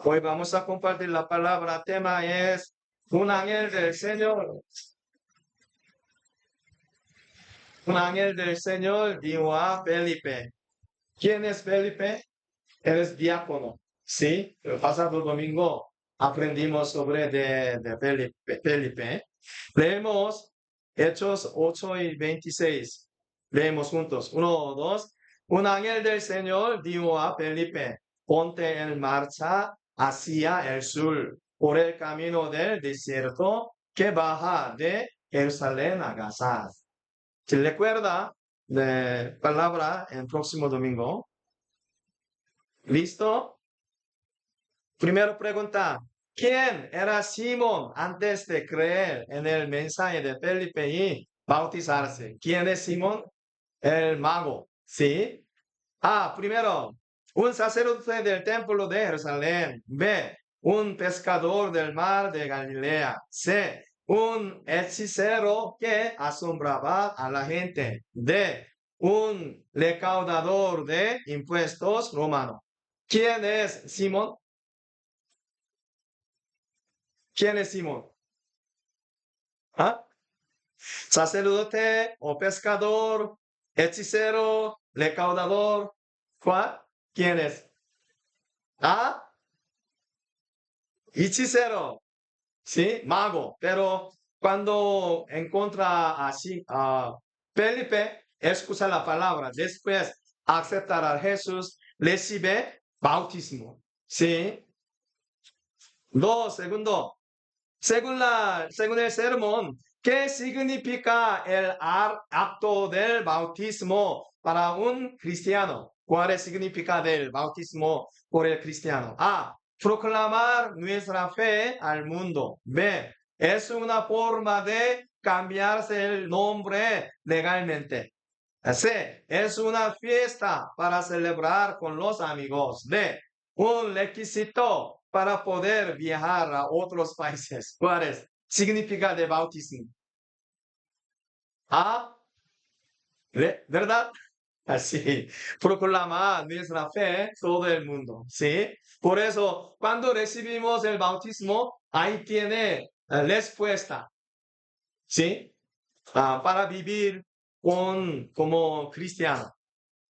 Hoy vamos a compartir la palabra. Tema es un ángel del Señor. Un ángel del Señor dijo a Felipe. ¿Quién es Felipe? Él es diácono. Sí, el pasado domingo aprendimos sobre de Felipe. Leemos Hechos 8 y 26. Leemos juntos. 1, 2. Un ángel del Señor dijo a Felipe, ponte en marcha hacia el sur, por el camino del desierto que baja de Jerusalén a Gaza. ¿Se recuerda de palabra en próximo domingo? ¿Listo? Primero pregunta, ¿quién era Simón antes de creer en el mensaje de Felipe y bautizarse? ¿Quién es Simón? El mago, ¿sí? Primero, un sacerdote del templo de Jerusalén. B, un pescador del mar de Galilea. C, un hechicero que asombraba a la gente. D, un recaudador de impuestos romano. ¿Quién es Simón? ¿Quién es Simón? ¿Ah? ¿Sacerdote o pescador, hechicero, recaudador? ¿Cuál? ¿Quién es? ¿Ah? Hechicero, ¿sí? Mago. Pero cuando encuentra así a Felipe, escucha la palabra, después aceptar a Jesús, recibe bautismo, ¿sí? Segundo, según el sermón, ¿qué significa el acto del bautismo para un cristiano? ¿Cuál es el significado del bautismo por el cristiano? A, proclamar nuestra fe al mundo. B, es una forma de cambiarse el nombre legalmente. C, es una fiesta para celebrar con los amigos. D, un requisito para poder viajar a otros países. ¿Cuál es? Significa de bautismo. A, ¿verdad? Así, proclama nuestra fe todo el mundo, ¿sí? Por eso, cuando recibimos el bautismo, ahí tiene respuesta, ¿sí? Para vivir como cristiano.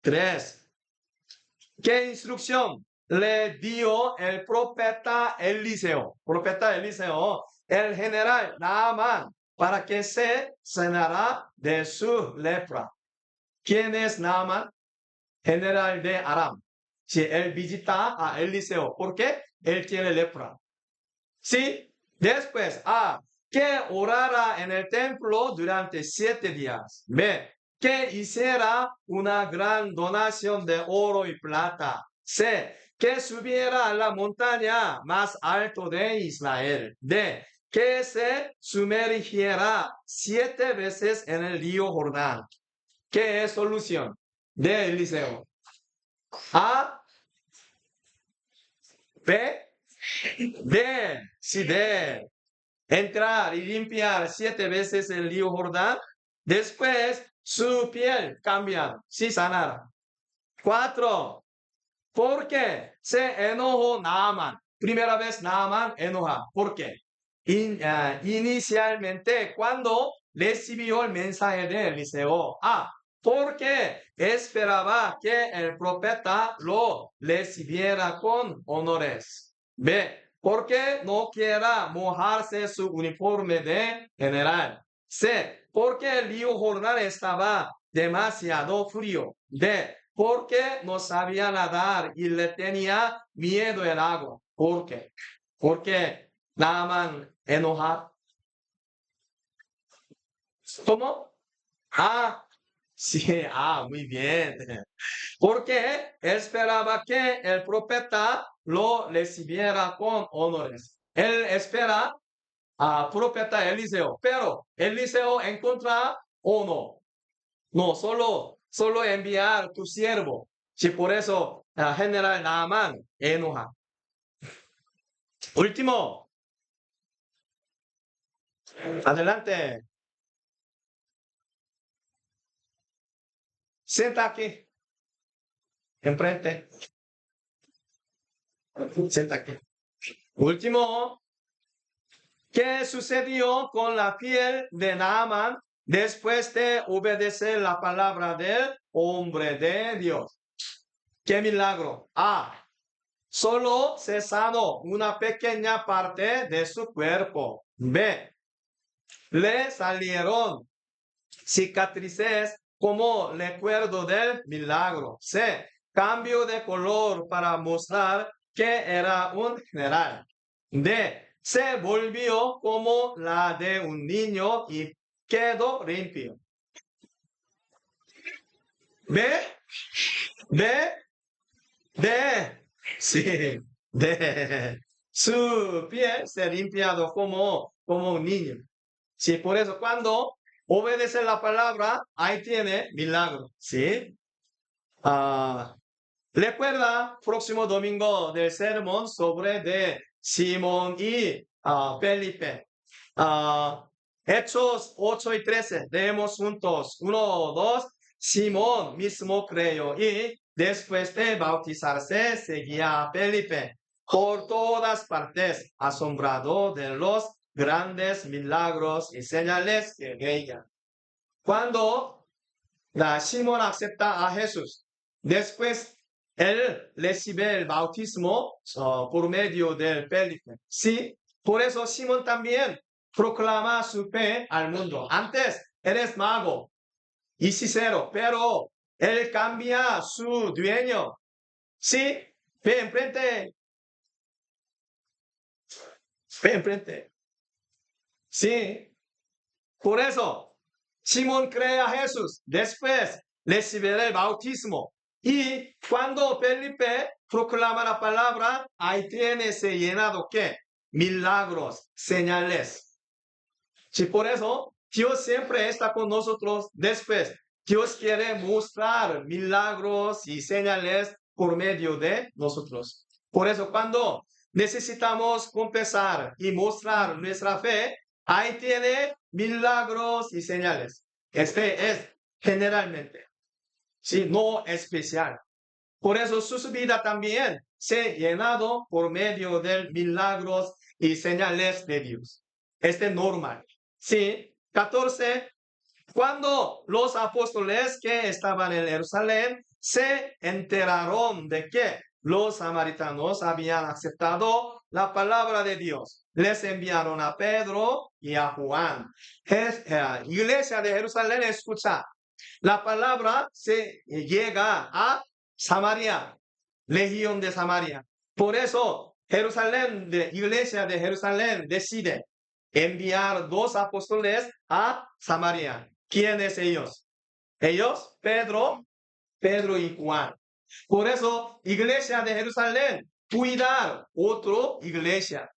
3. ¿Qué instrucción le dio el profeta Eliseo? Profeta Eliseo, el general Naamán, para que se sanara de su lepra. ¿Quién es Naamán? General de Aram. Si él visita a Eliseo, ¿por qué? Él tiene lepra. Sí, después, que orara en el templo durante 7 días. B, que hiciera una gran donación de oro y plata. C, que subiera a la montaña más alto de Israel. D, que se sumergiera 7 veces en el río Jordán. ¿Qué es solución de Eliseo? A, B, D, sí, D. Entrar y limpiar 7 veces el río Jordán. Después, su piel cambia, sí sanar. 4. ¿Por qué se enojó Naamán? Primera vez Naamán enoja. ¿Por qué? Inicialmente, cuando recibió el mensaje de Eliseo. Porque esperaba que el profeta lo recibiera con honores. B, porque no quiera mojarse su uniforme de general. C, porque el río Jordán estaba demasiado frío. D, porque no sabía nadar y le tenía miedo el agua. ¿Por qué? Porque Naaman enojar. ¿Cómo? Sí, muy bien. Porque esperaba que el profeta lo recibiera con honores. Él espera a profeta Eliseo, pero Eliseo encuentra o no. No, solo enviar tu siervo. Si por eso el general Naaman enoja. Último, adelante. Sienta aquí, enfrente. Sienta aquí. Último, ¿qué sucedió con la piel de Naamán después de obedecer la palabra del hombre de Dios? ¡Qué milagro! Solo se sanó una pequeña parte de su cuerpo. B. Le salieron cicatrices como recuerdo del milagro. C. Cambio de color para mostrar que era un general. D. Se volvió como la de un niño y quedó limpio. B. D. D. Sí. D. Su piel se limpiado como un niño. Sí, por eso cuando obedece la palabra, ahí tiene milagro. ¿Sí? Recuerda, próximo domingo del sermón sobre de Simón y Felipe. Hechos 8 y 13. Leemos juntos. 1, 2. Simón mismo creyó y después de bautizarse seguía a Felipe por todas partes, asombrado de los grandes milagros y señales que veía. Cuando Simón acepta a Jesús, después él recibe el bautismo por medio del Felipe. Sí, por eso Simón también proclama su fe al mundo. Antes eres mago y hechicero, pero él cambia su dueño. Sí, ve enfrente. Ve enfrente. Sí, por eso Simón cree a Jesús. Después recibirá el bautismo. Y cuando Felipe proclama la palabra, ahí tiene ese llenado ¿qué? Milagros, señales. Sí, por eso Dios siempre está con nosotros después. Dios quiere mostrar milagros y señales por medio de nosotros. Por eso cuando necesitamos confesar y mostrar nuestra fe, ahí tiene milagros y señales. Este es generalmente, sí, no especial. Por eso su vida también se ha llenado por medio de milagros y señales de Dios. Este es normal. Sí, 14. Cuando los apóstoles que estaban en Jerusalén se enteraron de que los samaritanos habían aceptado la palabra de Dios, les enviaron a Pedro y a Juan. Iglesia de Jerusalén, escucha, la palabra se llega a Samaria, legión de Samaria. Por eso, Iglesia de Jerusalén decide enviar 2 apóstoles a Samaria. ¿Quiénes ellos? Ellos, Pedro y Juan. Por eso, Iglesia de Jerusalén, cuidar otra iglesia.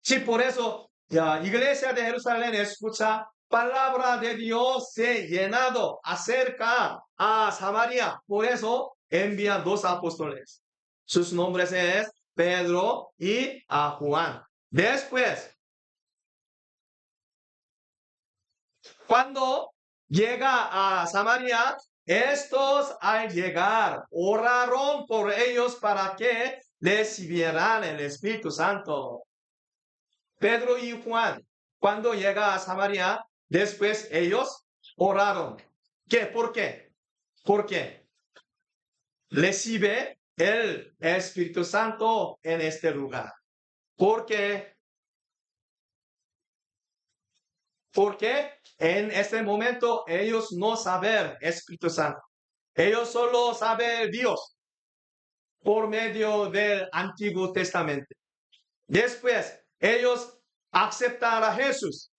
Sí, por eso, Iglesia de Jerusalén, escucha, palabra de Dios se llenado acerca a Samaria. Por eso, envían 2 apóstoles. Sus nombres es Pedro y a Juan. Después, cuando llega a Samaria, estos al llegar oraron por ellos para que recibieran el Espíritu Santo. Pedro y Juan, cuando llega a Samaria, después ellos oraron. ¿Qué? ¿Por qué? Porque recibe el Espíritu Santo en este lugar. Porque en este momento ellos no saben Espíritu Santo. Ellos solo saben Dios por medio del Antiguo Testamento. Después ellos aceptan a Jesús.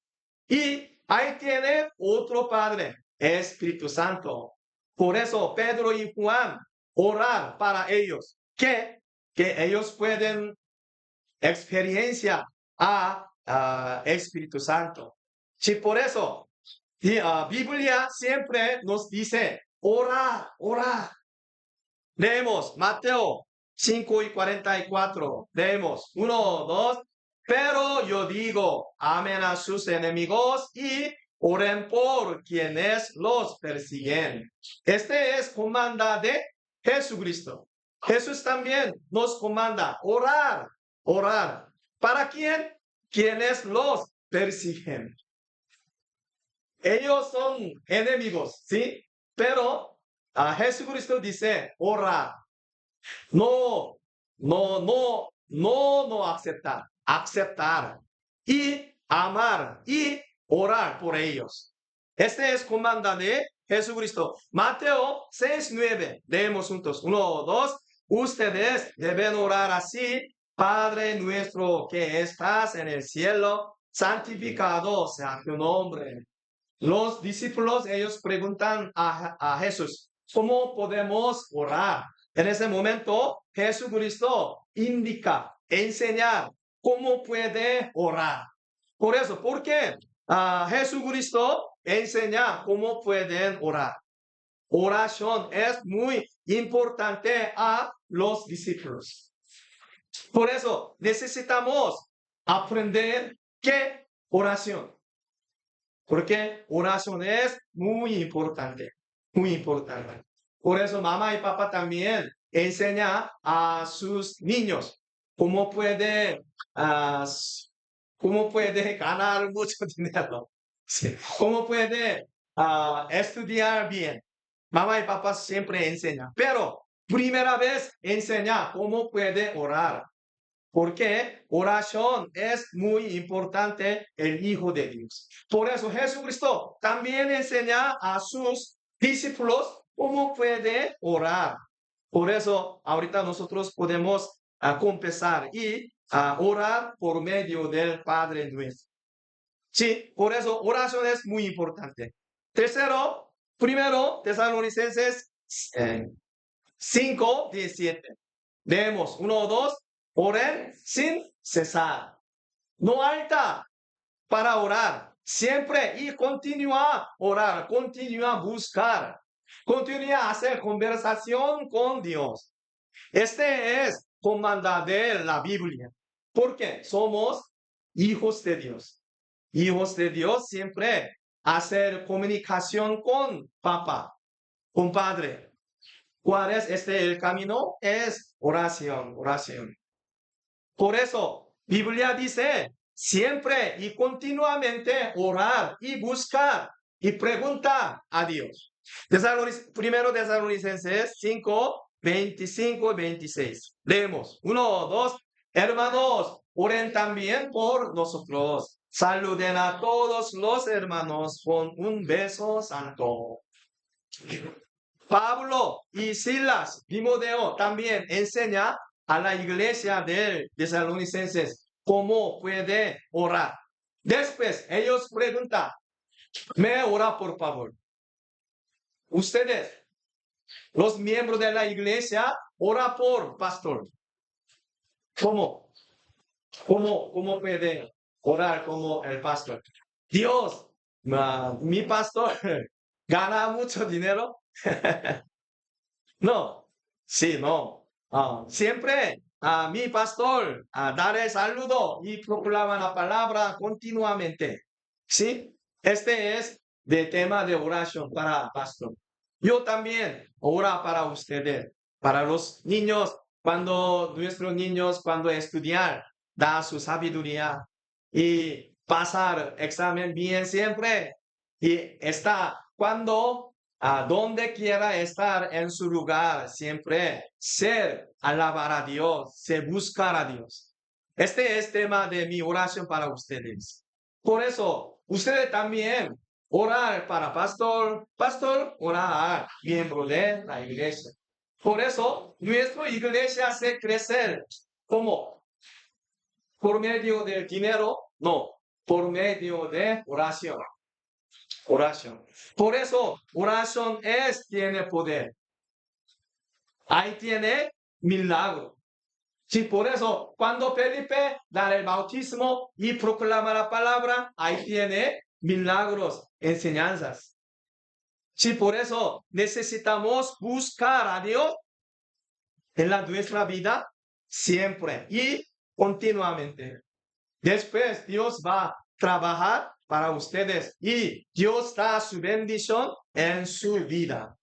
Y ahí tiene otro Padre, Espíritu Santo. Por eso Pedro y Juan orar para ellos. Que ellos pueden experienciar a Espíritu Santo. Sí, por eso Biblia siempre nos dice orar, orar. Leemos Mateo 5 y 44. Leemos 1, 2. Pero yo digo, amen a sus enemigos y oren por quienes los persiguen. Este es comanda de Jesucristo. Jesús también nos comanda orar, orar. ¿Para quién? Quienes los persiguen. Ellos son enemigos, ¿sí? Pero Jesucristo dice, ora, no, no aceptar, aceptar y amar y orar por ellos. Este es comanda de Jesucristo. Mateo 6:9. Leemos juntos. 1, 2. Ustedes deben orar así. Padre nuestro que estás en el cielo, santificado sea tu nombre. Los discípulos, ellos preguntan a Jesús, ¿cómo podemos orar? En ese momento, Jesucristo indica, enseñar cómo puede orar. Por eso, ¿por qué? Jesucristo enseña cómo pueden orar. Oración es muy importante a los discípulos. Por eso necesitamos aprender qué oración. Porque oración es muy importante, muy importante. Por eso mamá y papá también enseñan a sus niños cómo puede, ah, cómo puede ganar mucho dinero, sí, cómo puede estudiar bien. Mamá y papá siempre enseñan, pero primera vez enseña cómo puede orar. Porque oración es muy importante el Hijo de Dios. Por eso Jesucristo también enseña a sus discípulos cómo puede orar. Por eso ahorita nosotros podemos confesar y orar por medio del Padre nuestro. Sí, por eso oración es muy importante. Primero, Tesalonicenses 5:17. Leemos 1, 2. Oren sin cesar. No alta para orar. Siempre y continúa a orar, continúa a buscar, continúa a hacer conversación con Dios. Este es comanda de la Biblia. Porque somos hijos de Dios. Hijos de Dios siempre hacer comunicación con papá, con padre. ¿Cuál es el camino? Es oración, oración. Por eso, Biblia dice, siempre y continuamente orar y buscar y preguntar a Dios. Primero Tesalonicenses 5, 25 y 26. Leemos. 1, 2. Hermanos, oren también por nosotros. Saluden a todos los hermanos con un beso santo. Pablo y Silas, Timoteo también enseña a la iglesia de Tesalonicenses cómo puede orar. Después ellos preguntan, me ora por favor. Ustedes, los miembros de la iglesia, ora por pastor. ¿Cómo? ¿Cómo puede orar como el pastor? Dios, mi pastor gana mucho dinero. No, sí, no. Siempre a mi pastor daré saludo y proclama la palabra continuamente. ¿Sí? Este es de tema de oración para pastor. Yo también ora para ustedes, para los niños, cuando nuestros niños, cuando estudiar, da su sabiduría y pasar examen bien siempre. Y está cuando donde quiera estar en su lugar, siempre ser, alabar a Dios, ser buscar a Dios. Este es tema de mi oración para ustedes. Por eso, ustedes también orar para pastor, orar miembro de la iglesia. Por eso, nuestra iglesia hace crecer. ¿Cómo? ¿Por medio del dinero? No, por medio de oración. Oración. Por eso, oración tiene poder. Ahí tiene milagro. Sí, por eso, cuando Felipe da el bautismo y proclama la palabra, ahí tiene milagros, enseñanzas. Sí, por eso necesitamos buscar a Dios en nuestra vida siempre y continuamente. Después Dios va a trabajar para ustedes y Dios da su bendición en su vida.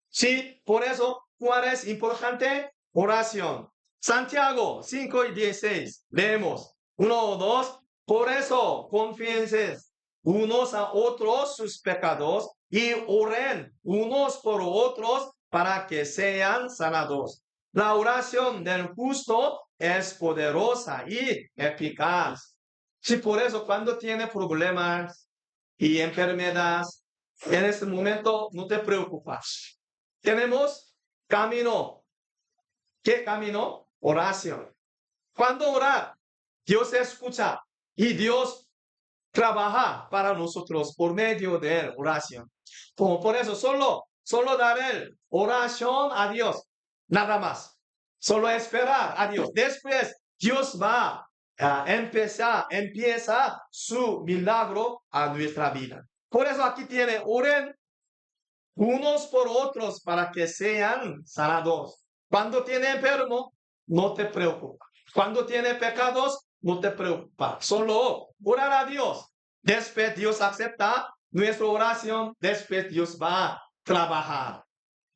Sí, por eso, ¿cuál es importante? Oración. Santiago 5:16. Leemos. 1, 2. Por eso confíense unos a otros sus pecados y oren unos por otros para que sean sanados. La oración del justo es poderosa y eficaz. Sí, por eso cuando tiene problemas y enfermedades, en este momento no te preocupas. Tenemos camino. ¿Qué camino? Oración. Cuando orar, Dios escucha y Dios trabaja para nosotros por medio de oración. Por eso solo dar el oración a Dios, nada más. Solo esperar a Dios. Después Dios va a empieza su milagro a nuestra vida. Por eso aquí tiene, oren unos por otros para que sean sanados. Cuando tiene enfermo, no te preocupes. Cuando tiene pecados, no te preocupes. Solo orar a Dios. Después Dios acepta nuestra oración. Después Dios va a trabajar.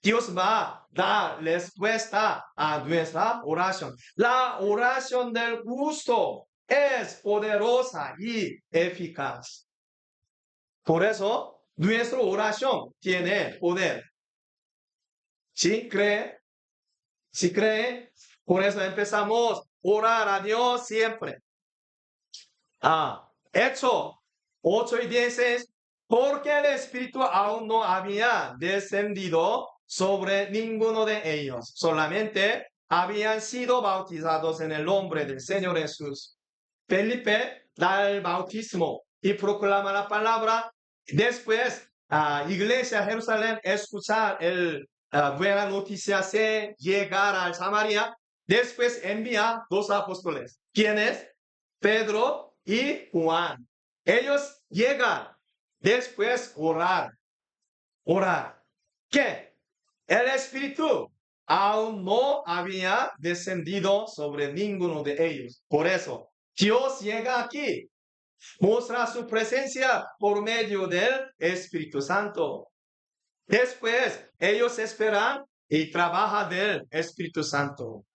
Dios va a dar respuesta a nuestra oración. La oración del justo es poderosa y eficaz. Por eso, nuestra oración tiene poder. ¿Sí cree? ¿Sí cree? Por eso empezamos a orar a Dios siempre. Hecho 8:10, porque el Espíritu aún no había descendido sobre ninguno de ellos, solamente habían sido bautizados en el nombre del Señor Jesús. Felipe da el bautismo y proclama la palabra. Después, Iglesia Jerusalén escuchar buena noticia, se llegar a Samaria. Después envía 2 apóstoles. ¿Quiénes? Pedro y Juan. Ellos llegan. Después orar. ¿Qué? El Espíritu aún no había descendido sobre ninguno de ellos. Por eso, Dios llega aquí, muestra su presencia por medio del Espíritu Santo. Después, ellos esperan y trabajan del Espíritu Santo.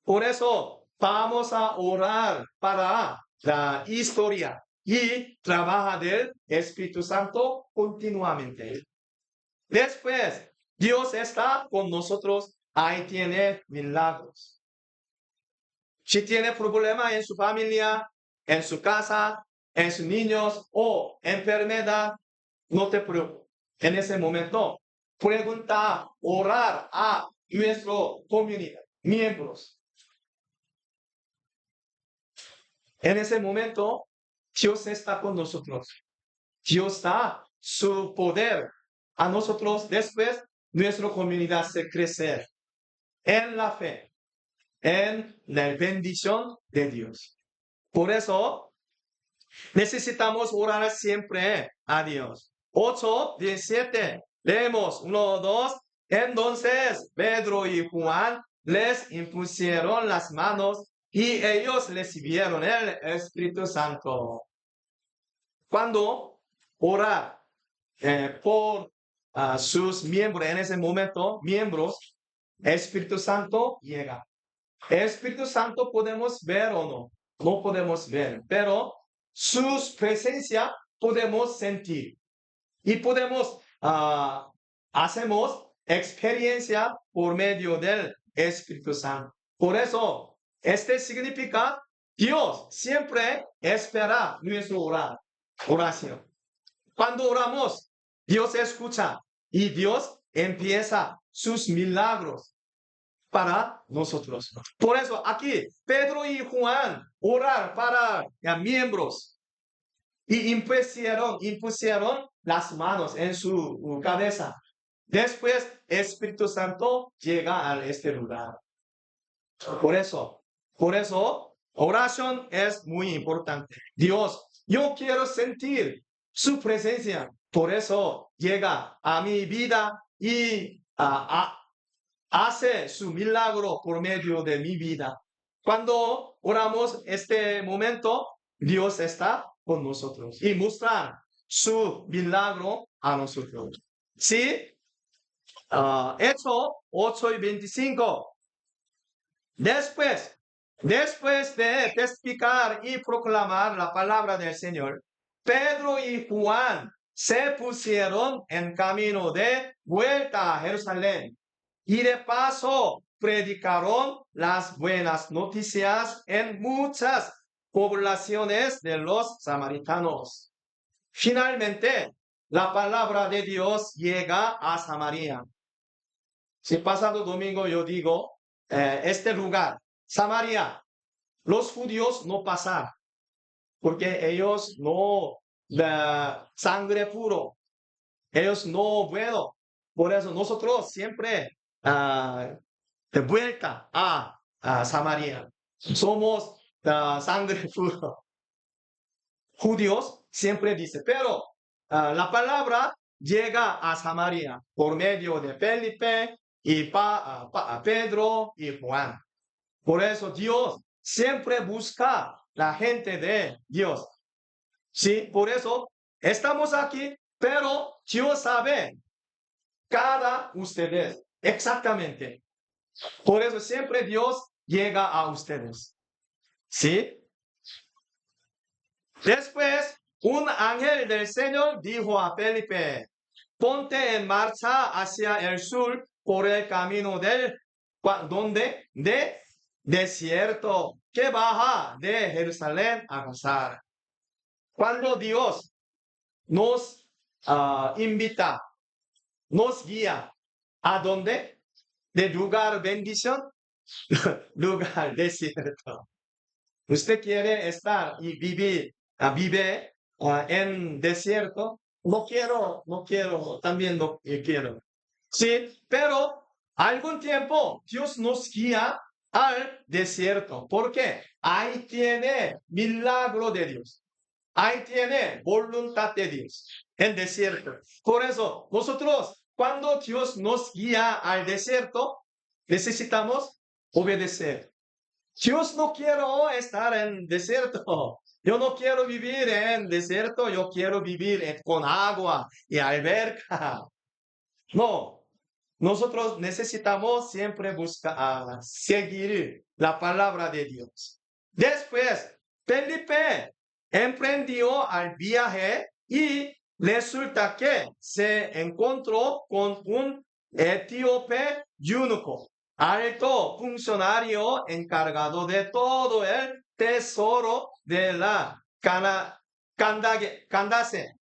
Por eso, vamos a orar para la historia y trabaja del Espíritu Santo continuamente. Después, Dios está con nosotros. Ahí tiene milagros. Si tiene problema en su familia, en su casa, en sus niños o enfermedad, no te preocupes. En ese momento, pregunta, orar a nuestra comunidad, miembros. En ese momento, Dios está con nosotros. Dios da su poder a nosotros. Después, nuestra comunidad se crece en la fe, en la bendición de Dios. Por eso, necesitamos orar siempre a Dios. 8:17. Leemos 1, 2. Entonces Pedro y Juan les impusieron las manos y ellos recibieron el Espíritu Santo. Cuando orar por sus miembros, en ese momento, miembros, Espíritu Santo llega. Espíritu Santo podemos ver o no, no podemos ver, pero su presencia podemos sentir y podemos, hacemos experiencia por medio del Espíritu Santo. Por eso, este significa Dios siempre espera nuestra oración. Cuando oramos, Dios escucha y Dios empieza sus milagros para nosotros. Por eso aquí Pedro y Juan orar para miembros y impusieron las manos en su cabeza. Después Espíritu Santo llega a este lugar. Por eso, oración es muy importante. Dios, yo quiero sentir su presencia. Por eso llega a mi vida y hace su milagro por medio de mi vida. Cuando oramos este momento, Dios está con nosotros y muestra su milagro a nosotros. ¿Sí? Hecho 8:25. Después de testificar y proclamar la palabra del Señor, Pedro y Juan se pusieron en camino de vuelta a Jerusalén y de paso predicaron las buenas noticias en muchas poblaciones de los samaritanos. Finalmente, la palabra de Dios llega a Samaria. Si pasado domingo yo digo, este lugar, Samaria, los judíos no pasan, porque ellos no de sangre puro, ellos no bueno. Por eso nosotros siempre de vuelta a Samaria. Somos sangre puro. Judíos siempre dice, pero la palabra llega a Samaria por medio de Felipe y Pedro y Juan. Por eso Dios siempre busca la gente de Dios. Sí, por eso estamos aquí, pero Dios sabe cada ustedes exactamente. Por eso siempre Dios llega a ustedes. ¿Sí? Después, un ángel del Señor dijo a Felipe, ponte en marcha hacia el sur por el camino donde de desierto que baja de Jerusalén a Gaza. Cuando Dios nos invita, nos guía, ¿a dónde? De lugar bendición, lugar desierto. Usted quiere estar y vive en desierto. No quiero, también no quiero. Sí, pero algún tiempo Dios nos guía al desierto. ¿Por qué? Ahí tiene milagro de Dios. Ahí tiene voluntad de Dios. En desierto. Por eso, nosotros, cuando Dios nos guía al desierto, necesitamos obedecer. Dios no quiero estar en desierto. Yo no quiero vivir en desierto. Yo quiero vivir con agua y alberca. No. Nosotros necesitamos siempre buscar, seguir la palabra de Dios. Después, Felipe emprendió al viaje y resulta que se encontró con un etíope eunuco, alto funcionario encargado de todo el tesoro de la Candace,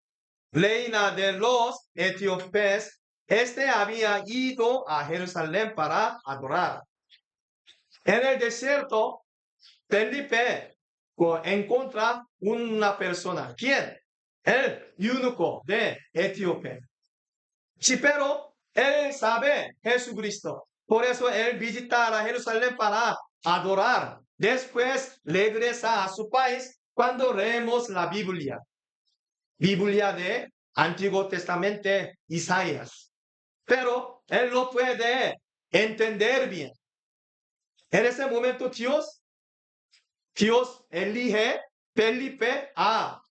reina de los etíopes. Este había ido a Jerusalén para adorar. En el desierto, Felipe encuentra una persona. ¿Quién? El eunuco de Etiopía. Sí, pero él sabe Jesucristo. Por eso él visita a Jerusalén para adorar. Después regresa a su país cuando leemos la Biblia. Biblia de Antiguo Testamento, Isaías. Pero él no puede entender bien. En ese momento Dios elige Felipe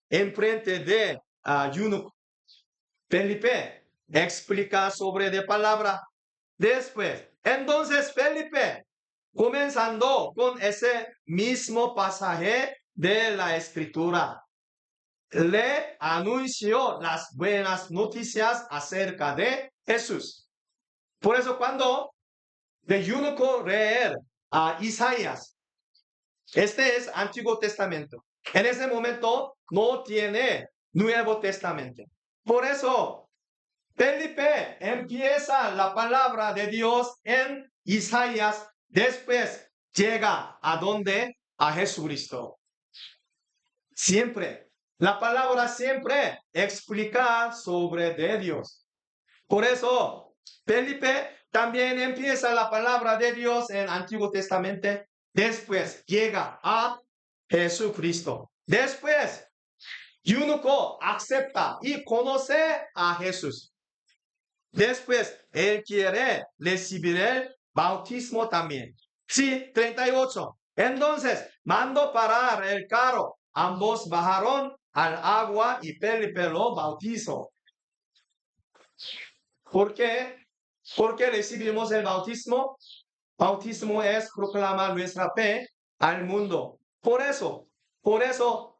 enfrente de eunuco. Felipe explica sobre la palabra. Después, entonces Felipe, comenzando con ese mismo pasaje de la Escritura, le anunció las buenas noticias acerca de Jesús. Por eso cuando de eunuco leer a Isaías, este es Antiguo Testamento. En ese momento no tiene Nuevo Testamento. Por eso Felipe empieza la palabra de Dios en Isaías, después llega a donde? A Jesucristo. Siempre. La palabra siempre explica sobre de Dios. Por eso, Felipe también empieza la palabra de Dios en Antiguo Testamento. Después llega a Jesucristo. Después, eunuco acepta y conoce a Jesús. Después, él quiere recibir el bautismo también. Sí, 38. Entonces, mandó parar el carro. Ambos bajaron al agua y Felipe lo bautizó. ¿Por qué? ¿Por qué recibimos el bautismo? bautismo es proclamar nuestra fe al mundo. Por eso,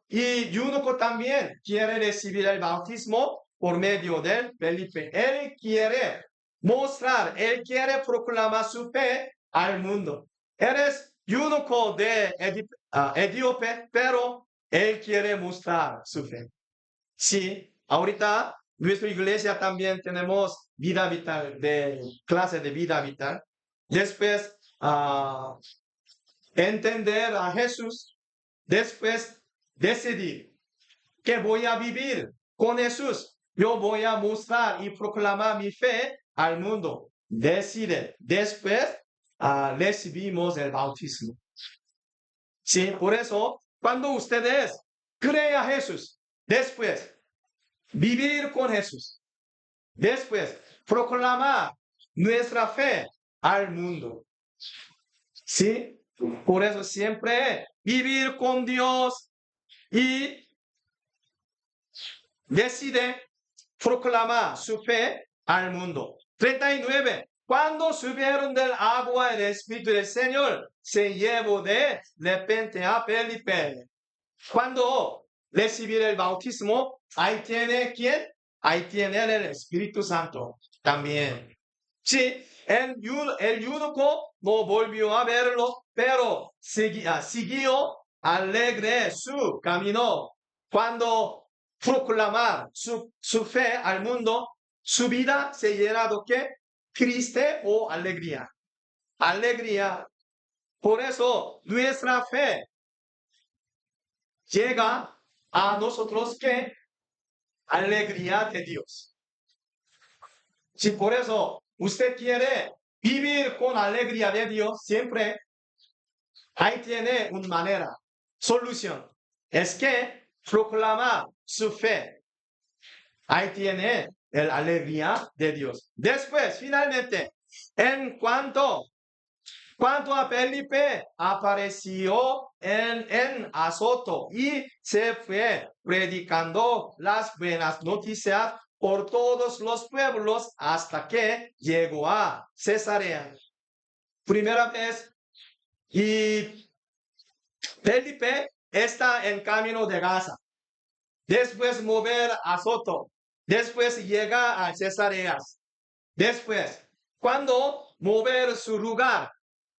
y Eunuco también quiere recibir el bautismo por medio de Felipe. Él quiere mostrar, él quiere proclamar su fe al mundo. Eres eunuco de Etíope, pero él quiere mostrar su fe. Sí, ahorita nuestra iglesia también tenemos vida vital, de clase de vida vital. Después, entender a Jesús. Después, decidir que voy a vivir con Jesús. Yo voy a mostrar y proclamar mi fe al mundo. Decide. Después, recibimos el bautismo. Sí, por eso, cuando ustedes creen a Jesús, después, vivir con Jesús. Después, proclamar nuestra fe al mundo. ¿Sí? Por eso siempre vivir con Dios y decide proclamar su fe al mundo. 39. Cuando subieron del agua, el Espíritu del Señor se llevó de repente a Felipe. Cuando recibir el bautismo, ahí tiene ¿quién? Ahí tiene el Espíritu Santo también. Sí, el eunuco no volvió a verlo, pero siguió alegre su camino. Cuando proclamar su fe al mundo, su vida se llena de ¿qué? Triste o alegría. Alegría. Por eso nuestra fe llega a nosotros ¿qué? Alegría de Dios. Si por eso usted quiere vivir con alegría de Dios, siempre ahí tiene una manera, solución. Es que proclamar su fe. Ahí tiene la alegría de Dios. Después, finalmente, en cuanto a Felipe, apareció en Azoto y se fue predicando las buenas noticias por todos los pueblos hasta que llegó a Cesarea. Primera vez, y Felipe está en camino de Gaza. Después mover a Azoto. Después llega a Cesarea. Después, cuando mover su lugar,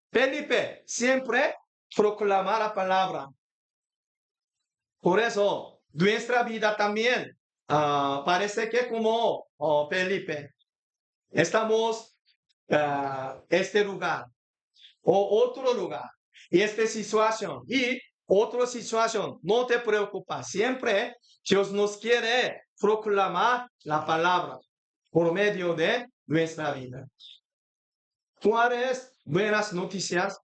Felipe siempre proclama la palabra. Por eso, nuestra vida también parece que como Felipe, estamos este lugar o otro lugar y esta situación y otra situación. No te preocupes, siempre Dios nos quiere proclamar la palabra por medio de nuestra vida. ¿Cuáles buenas noticias?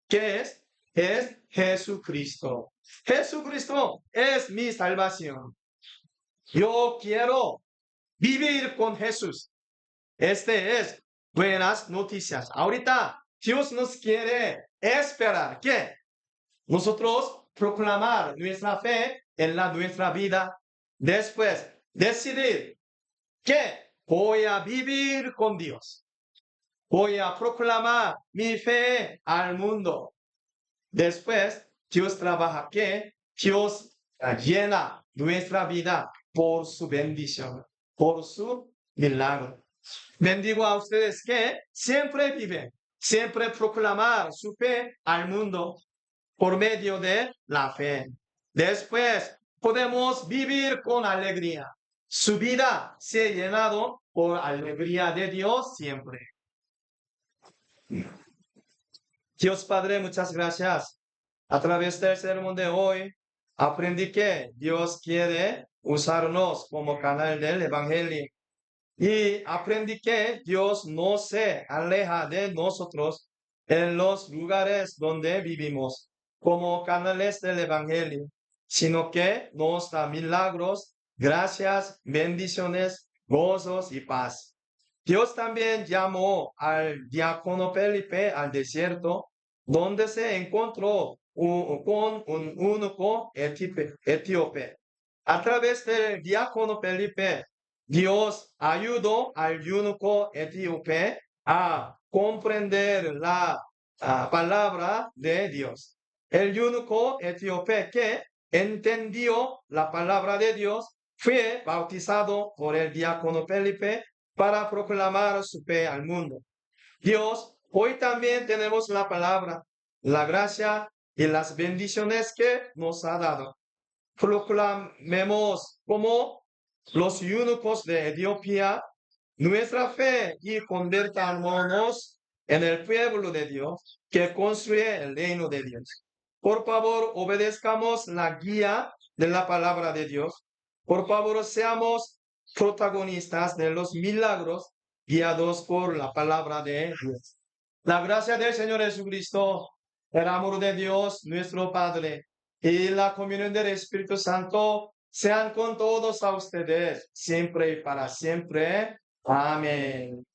¿Qué es? Es Jesucristo. Jesucristo es mi salvación. Yo quiero vivir con Jesús. Este es buenas noticias. Ahorita Dios nos quiere esperar que nosotros proclamar nuestra fe en nuestra vida. Después, decidir que voy a vivir con Dios. Voy a proclamar mi fe al mundo. Después, Dios trabaja que Dios llena nuestra vida por su bendición, por su milagro. Bendigo a ustedes que siempre viven, siempre proclamar su fe al mundo por medio de la fe. Después, podemos vivir con alegría. Su vida se ha llenado por alegría de Dios siempre. Dios Padre, muchas gracias. A través del sermón de hoy, aprendí que Dios quiere usarnos como canal del Evangelio. Y aprendí que Dios no se aleja de nosotros en los lugares donde vivimos como canales del Evangelio, sino que nos da milagros, gracias, bendiciones, gozos y paz. Dios también llamó al diácono Felipe al desierto, donde se encontró con un eunuco etíope. A través del diácono Felipe, Dios ayudó al eunuco etíope a comprender la palabra de Dios. El eunuco etíope que entendió la palabra de Dios fue bautizado por el diácono Felipe para proclamar su fe al mundo. Dios, hoy también tenemos la palabra, la gracia y las bendiciones que nos ha dado. Proclamemos como los eunucos de Etiopía nuestra fe y convertámonos en el pueblo de Dios que construye el reino de Dios. Por favor, obedezcamos la guía de la palabra de Dios. Por favor, seamos protagonistas de los milagros guiados por la palabra de Dios. La gracia del Señor Jesucristo, el amor de Dios, nuestro Padre, y la comunión del Espíritu Santo sean con todos a ustedes, siempre y para siempre. Amén.